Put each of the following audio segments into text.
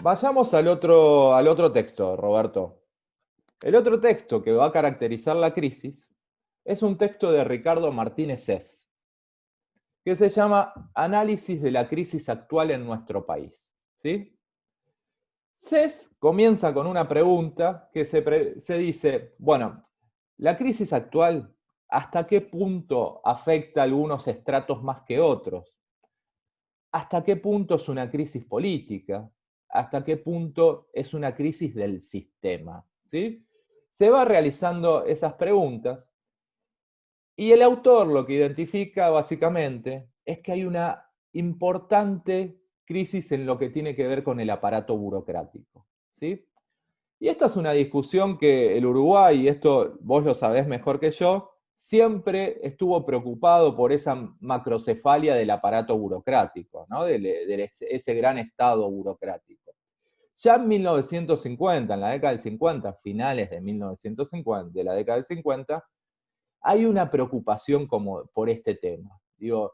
Vayamos al otro texto, Roberto. El otro texto que va a caracterizar la crisis es un texto de Ricardo Martínez Sés, que se llama Análisis de la crisis actual en nuestro país. ¿Sí? Sés comienza con una pregunta que se dice, bueno, la crisis actual, ¿hasta qué punto afecta a algunos estratos más que otros? ¿Hasta qué punto es una crisis política? ¿Hasta qué punto es una crisis del sistema? ¿Sí? Se va realizando esas preguntas y el autor lo que identifica básicamente es que hay una importante crisis en lo que tiene que ver con el aparato burocrático. ¿Sí? Y esta es una discusión que el Uruguay, y esto vos lo sabés mejor que yo, siempre estuvo preocupado por esa macrocefalia del aparato burocrático, ¿no? de ese gran estado burocrático. Ya en 1950, en la década del 50, finales de 1950, de la década del 50, hay una preocupación por este tema. Digo,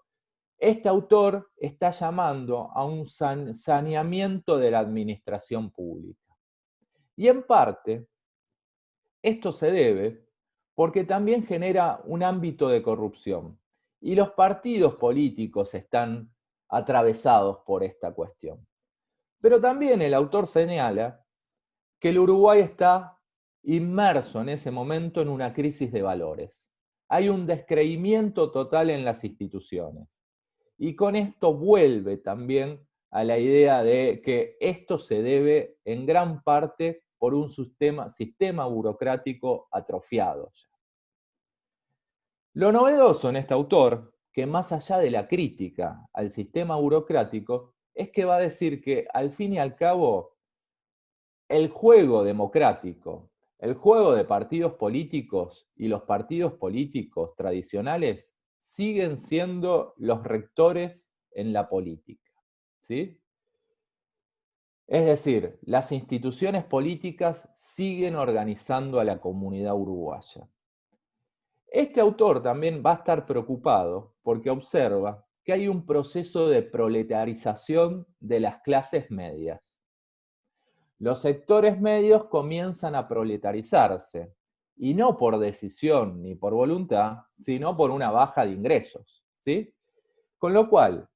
este autor está llamando a un saneamiento de la administración pública. Y en parte, esto se debe porque también genera un ámbito de corrupción. Y los partidos políticos están atravesados por esta cuestión. Pero también el autor señala que el Uruguay está inmerso en ese momento en una crisis de valores. Hay un descreimiento total en las instituciones. Y con esto vuelve también a la idea de que esto se debe en gran parte por un sistema burocrático atrofiado. Lo novedoso en este autor, que más allá de la crítica al sistema burocrático, es que va a decir que al fin y al cabo el juego democrático, el juego de partidos políticos y los partidos políticos tradicionales siguen siendo los rectores en la política. ¿Sí? Es decir, las instituciones políticas siguen organizando a la comunidad uruguaya. Este autor también va a estar preocupado porque observa que hay un proceso de proletarización de las clases medias. Los sectores medios comienzan a proletarizarse, y no por decisión ni por voluntad, sino por una baja de ingresos. ¿Sí? Con lo cual,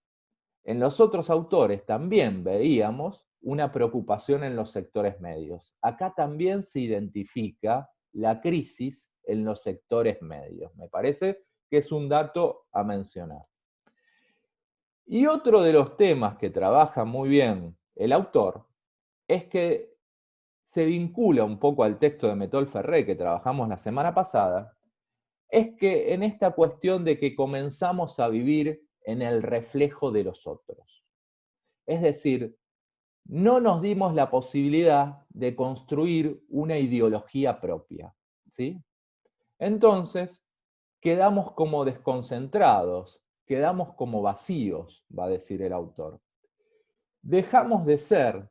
en los otros autores también veíamos una preocupación en los sectores medios. Acá también se identifica la crisis en los sectores medios. Me parece que es un dato a mencionar. Y otro de los temas que trabaja muy bien el autor es que se vincula un poco al texto de Metol Ferré que trabajamos la semana pasada, es que en esta cuestión de que comenzamos a vivir en el reflejo de los otros. Es decir, no nos dimos la posibilidad de construir una ideología propia. ¿Sí? Entonces, quedamos como desconcentrados, quedamos como vacíos, va a decir el autor. Dejamos de ser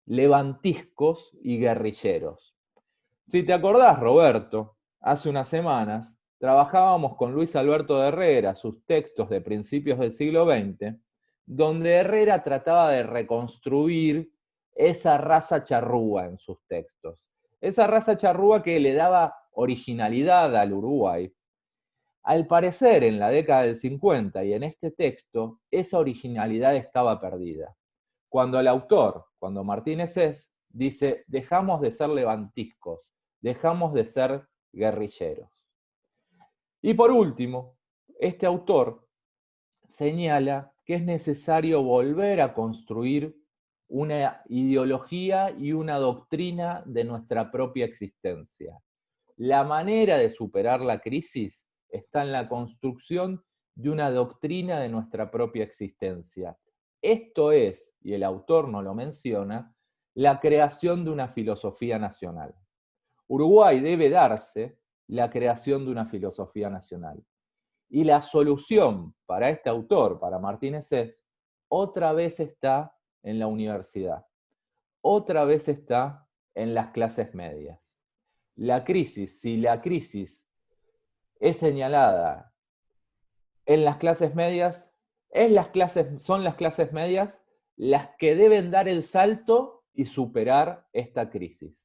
levantiscos y guerrilleros. Si te acordás, Roberto, hace unas semanas trabajábamos con Luis Alberto de Herrera sus textos de principios del siglo XX, donde Herrera trataba de reconstruir esa raza charrúa en sus textos. Esa raza charrúa que le daba originalidad al Uruguay. Al parecer, en la década del 50 y en este texto, esa originalidad estaba perdida. Cuando el autor, cuando Martínez Sés, dice, dejamos de ser levantiscos, dejamos de ser guerrilleros. Y por último, este autor señala que es necesario volver a construir una ideología y una doctrina de nuestra propia existencia. La manera de superar la crisis está en la construcción de una doctrina de nuestra propia existencia. Esto es, y el autor no lo menciona, la creación de una filosofía nacional. Uruguay debe darse la creación de una filosofía nacional. Y la solución para este autor, para Martínez Sés, otra vez está en la universidad, otra vez está en las clases medias. La crisis, si la crisis es señalada en las clases medias, son las clases medias las que deben dar el salto y superar esta crisis.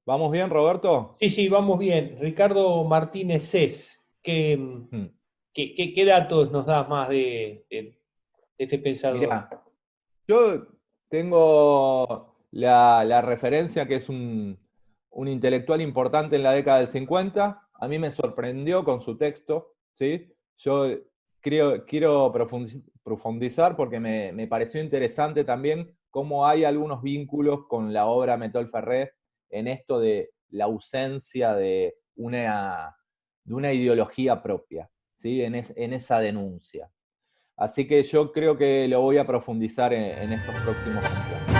¿Vamos bien, Roberto? Sí, vamos bien. Ricardo Martínez Cés, Hmm. ¿qué datos nos das más de este pensador? Mirá, yo tengo la referencia que es un intelectual importante en la década del 50. A mí me sorprendió con su texto, ¿sí? Yo quiero profundizar porque me pareció interesante también cómo hay algunos vínculos con la obra Metol Ferré en esto de la ausencia de una ideología propia, ¿sí? En esa denuncia. Así que yo creo que lo voy a profundizar en estos próximos encuentros.